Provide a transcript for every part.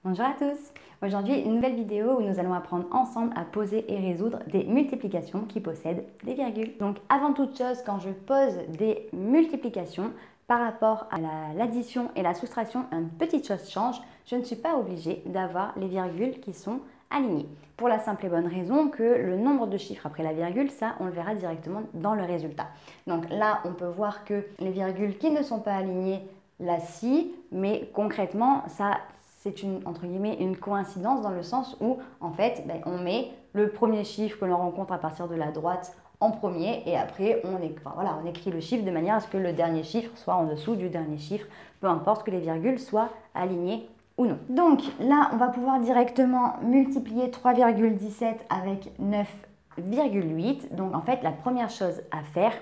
Bonjour à tous. Aujourd'hui, une nouvelle vidéo où nous allons apprendre ensemble à poser et résoudre des multiplications qui possèdent des virgules. Donc avant toute chose, quand je pose des multiplications par rapport à l'addition et la soustraction, une petite chose change. Je ne suis pas obligée d'avoir les virgules qui sont alignées. Pour la simple et bonne raison que le nombre de chiffres après la virgule, ça on le verra directement dans le résultat. Donc là, on peut voir que les virgules qui ne sont pas alignées, là si, mais concrètement, ça c'est entre guillemets une coïncidence dans le sens où en fait on met le premier chiffre que l'on rencontre à partir de la droite en premier et après on écrit le chiffre de manière à ce que le dernier chiffre soit en dessous du dernier chiffre, peu importe que les virgules soient alignées ou non. Donc là on va pouvoir directement multiplier 3,17 avec 9,8. Donc en fait la première chose à faire,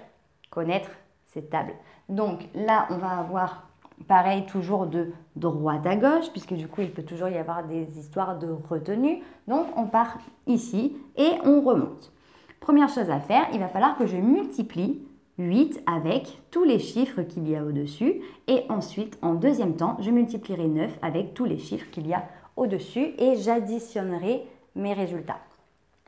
connaître ces tables. Donc là on va avoir pareil, toujours de droite à gauche, puisque du coup, il peut toujours y avoir des histoires de retenue. Donc, on part ici et on remonte. Première chose à faire, il va falloir que je multiplie 8 avec tous les chiffres qu'il y a au-dessus. Et ensuite, en deuxième temps, je multiplierai 9 avec tous les chiffres qu'il y a au-dessus et j'additionnerai mes résultats.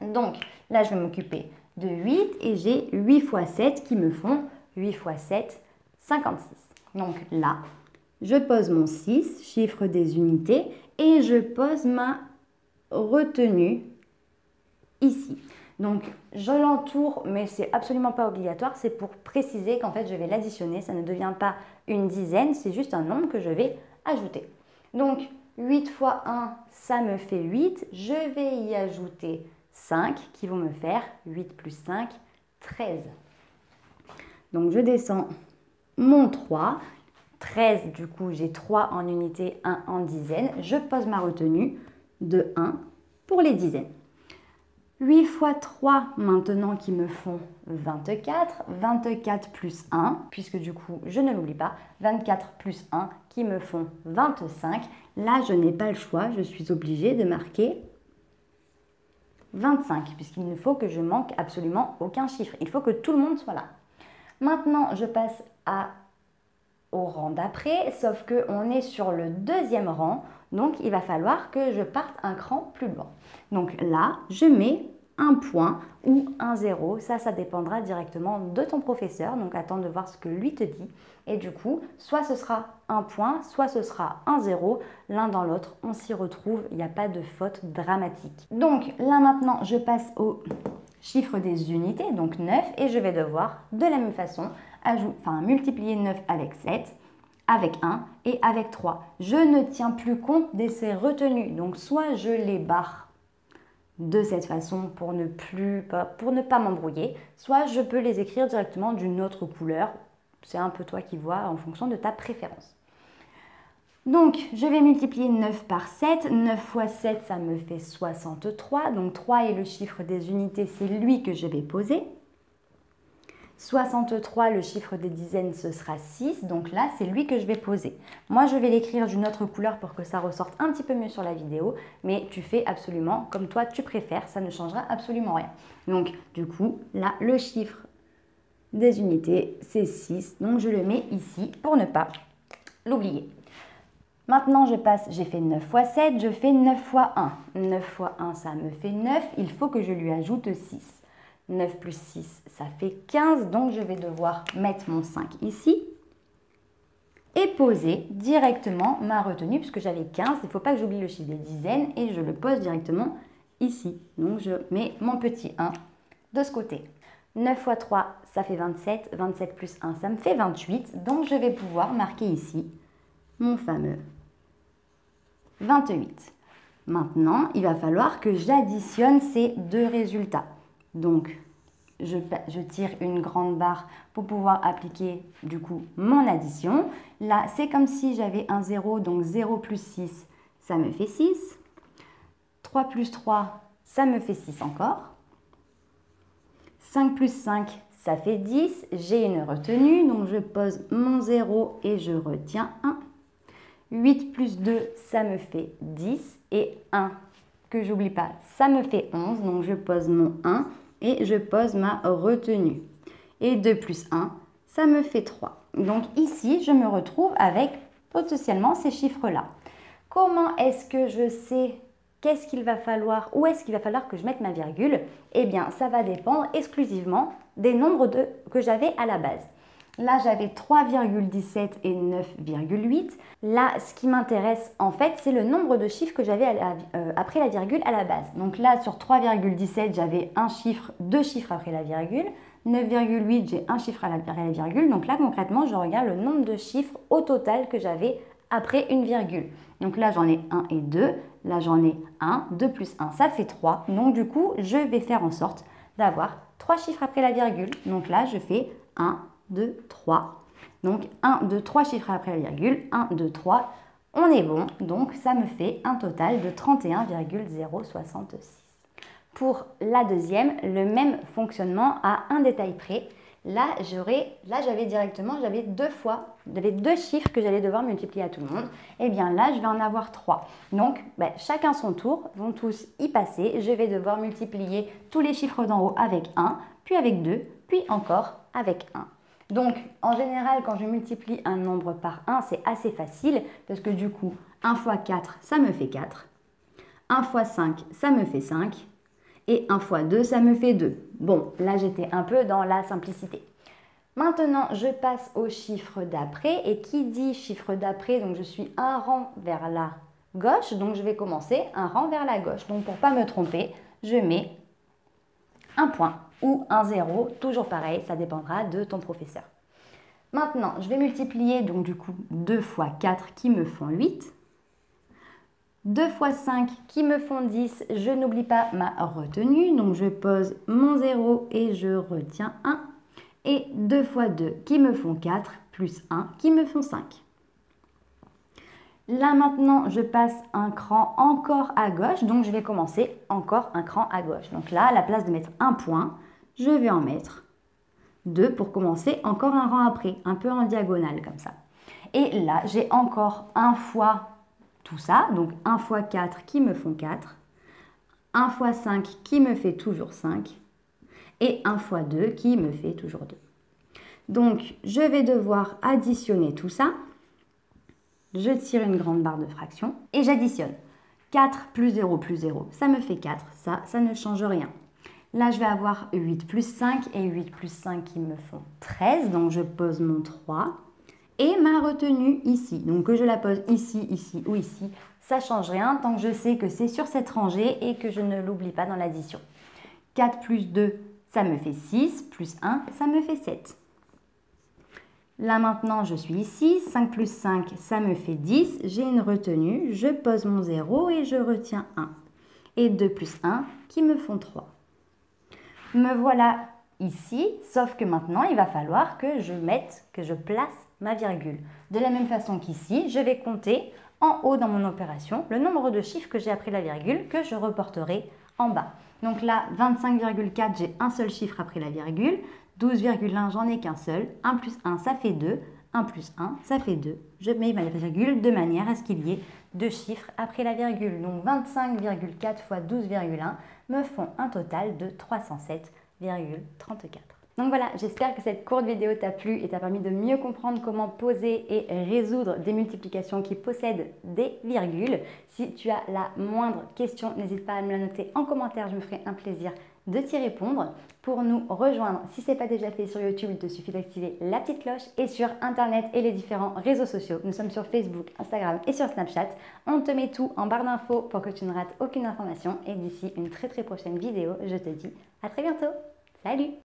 Donc, là, je vais m'occuper de 8 et j'ai 8 fois 7 qui me font 8 fois 7, 56. Donc là, je pose mon 6, chiffre des unités, et je pose ma retenue ici. Donc, je l'entoure, mais c'est absolument pas obligatoire. C'est pour préciser qu'en fait, je vais l'additionner. Ça ne devient pas une dizaine, c'est juste un nombre que je vais ajouter. Donc, 8 fois 1, ça me fait 8. Je vais y ajouter 5 qui vont me faire 8 plus 5, 13. Donc, je descends mon 3. 13, du coup, j'ai 3 en unité, 1 en dizaine. Je pose ma retenue de 1 pour les dizaines. 8 fois 3 maintenant qui me font 24. 24 plus 1, puisque du coup, je ne l'oublie pas. 24 plus 1 qui me font 25. Là, je n'ai pas le choix. Je suis obligée de marquer 25, puisqu'il ne faut que je manque absolument aucun chiffre. Il faut que tout le monde soit là. Maintenant, je passe au rang d'après, sauf qu'on est sur le deuxième rang, donc il va falloir que je parte un cran plus loin. Donc là, je mets un point ou un zéro, ça dépendra directement de ton professeur, donc attends de voir ce que lui te dit. Et du coup, soit ce sera un point, soit ce sera un zéro, l'un dans l'autre, on s'y retrouve, il n'y a pas de faute dramatique. Donc là maintenant, je passe au chiffre des unités, donc 9, et je vais devoir de la même façon multiplier 9 avec 7, avec 1 et avec 3. Je ne tiens plus compte de ces retenues, donc soit je les barre de cette façon pour ne pas m'embrouiller, soit je peux les écrire directement d'une autre couleur. C'est un peu toi qui vois en fonction de ta préférence. Donc, je vais multiplier 9 par 7. 9 fois 7, ça me fait 63. Donc, 3 est le chiffre des unités, c'est lui que je vais poser. 63, le chiffre des dizaines, ce sera 6. Donc là, c'est lui que je vais poser. Moi, je vais l'écrire d'une autre couleur pour que ça ressorte un petit peu mieux sur la vidéo. Mais tu fais absolument comme toi, tu préfères. Ça ne changera absolument rien. Donc, du coup, là, le chiffre des unités, c'est 6. Donc, je le mets ici pour ne pas l'oublier. Maintenant, j'ai fait 9 fois 7, je fais 9 fois 1. 9 fois 1, ça me fait 9. Il faut que je lui ajoute 6. 9 plus 6, ça fait 15. Donc, je vais devoir mettre mon 5 ici et poser directement ma retenue puisque j'avais 15. Il ne faut pas que j'oublie le chiffre des dizaines et je le pose directement ici. Donc, je mets mon petit 1 de ce côté. 9 fois 3, ça fait 27. 27 plus 1, ça me fait 28. Donc, je vais pouvoir marquer ici mon fameux 28. Maintenant, il va falloir que j'additionne ces deux résultats. Donc, je tire une grande barre pour pouvoir appliquer du coup mon addition. Là, c'est comme si j'avais un 0, donc 0 plus 6, ça me fait 6. 3 plus 3, ça me fait 6 encore. 5 plus 5, ça fait 10. J'ai une retenue, donc je pose mon 0 et je retiens 1. 8 plus 2, ça me fait 10. Et 1, que j'oublie pas, ça me fait 11. Donc, je pose mon 1 et je pose ma retenue. Et 2 plus 1, ça me fait 3. Donc, ici, je me retrouve avec potentiellement ces chiffres-là. Comment est-ce que je sais qu'est-ce qu'il va falloir, où est-ce qu'il va falloir que je mette ma virgule? Eh bien, ça va dépendre exclusivement des nombres que j'avais à la base. Là, j'avais 3,17 et 9,8. Là, ce qui m'intéresse, en fait, c'est le nombre de chiffres que j'avais après la virgule à la base. Donc là, sur 3,17, j'avais un chiffre, deux chiffres après la virgule. 9,8, j'ai un chiffre après la virgule. Donc là, concrètement, je regarde le nombre de chiffres au total que j'avais après une virgule. Donc là, j'en ai 1 et 2. Là, j'en ai 1. 2 plus 1, ça fait 3. Donc du coup, je vais faire en sorte d'avoir 3 chiffres après la virgule. Donc là, je fais 1, 2, 3. Donc 1, 2, 3 chiffres après la virgule. 1, 2, 3. On est bon. Donc ça me fait un total de 31,066. Pour la deuxième, le même fonctionnement à un détail près. Là, j'avais deux chiffres que j'allais devoir multiplier à tout le monde. Et bien là, je vais en avoir 3. Donc, chacun son tour, vont tous y passer. Je vais devoir multiplier tous les chiffres d'en haut avec 1, puis avec 2, puis encore avec 1. Donc, en général, quand je multiplie un nombre par 1, c'est assez facile parce que du coup, 1 fois 4, ça me fait 4. 1 fois 5, ça me fait 5. Et 1 fois 2, ça me fait 2. Bon, là, j'étais un peu dans la simplicité. Maintenant, je passe au chiffre d'après. Et qui dit chiffre d'après, donc je suis un rang vers la gauche. Donc, je vais commencer un rang vers la gauche. Donc, pour ne pas me tromper, je mets un point ou un 0. Toujours pareil, ça dépendra de ton professeur. Maintenant, je vais multiplier, donc du coup, 2 fois 4 qui me font 8. 2 fois 5 qui me font 10, je n'oublie pas ma retenue, donc je pose mon 0 et je retiens 1. Et 2 fois 2 qui me font 4, plus 1 qui me font 5. Là maintenant, je passe un cran encore à gauche, donc je vais commencer encore un cran à gauche. Donc là, à la place de mettre un point, je vais en mettre 2 pour commencer encore un rang après, un peu en diagonale comme ça. Et là, j'ai encore un fois tout ça, donc 1 fois 4 qui me font 4, 1 fois 5 qui me fait toujours 5 et 1 fois 2 qui me fait toujours 2. Donc, je vais devoir additionner tout ça. Je tire une grande barre de fraction et j'additionne. 4 plus 0 plus 0, ça me fait 4, ça ne change rien. Là, je vais avoir 8 plus 5 et 8 plus 5 qui me font 13, donc je pose mon 3. Et ma retenue ici, donc que je la pose ici, ici ou ici, ça ne change rien tant que je sais que c'est sur cette rangée et que je ne l'oublie pas dans l'addition. 4 plus 2, ça me fait 6, plus 1, ça me fait 7. Là maintenant, je suis ici, 5 plus 5, ça me fait 10, j'ai une retenue, je pose mon 0 et je retiens 1. Et 2 plus 1 qui me font 3. Me voilà ici, sauf que maintenant, il va falloir que je place ma virgule. De la même façon qu'ici, je vais compter en haut dans mon opération le nombre de chiffres que j'ai après la virgule que je reporterai en bas. Donc là, 25,4, j'ai un seul chiffre après la virgule. 12,1, j'en ai qu'un seul. 1 plus 1, ça fait 2. 1 plus 1, ça fait 2. Je mets ma virgule de manière à ce qu'il y ait deux chiffres après la virgule. Donc 25,4 fois 12,1 me font un total de 307,34. Donc voilà, j'espère que cette courte vidéo t'a plu et t'a permis de mieux comprendre comment poser et résoudre des multiplications qui possèdent des virgules. Si tu as la moindre question, n'hésite pas à me la noter en commentaire, je me ferai un plaisir de t'y répondre. Pour nous rejoindre, si ce n'est pas déjà fait sur YouTube, il te suffit d'activer la petite cloche et sur Internet et les différents réseaux sociaux. Nous sommes sur Facebook, Instagram et sur Snapchat. On te met tout en barre d'infos pour que tu ne rates aucune information. Et d'ici une très prochaine vidéo, je te dis à très bientôt. Salut!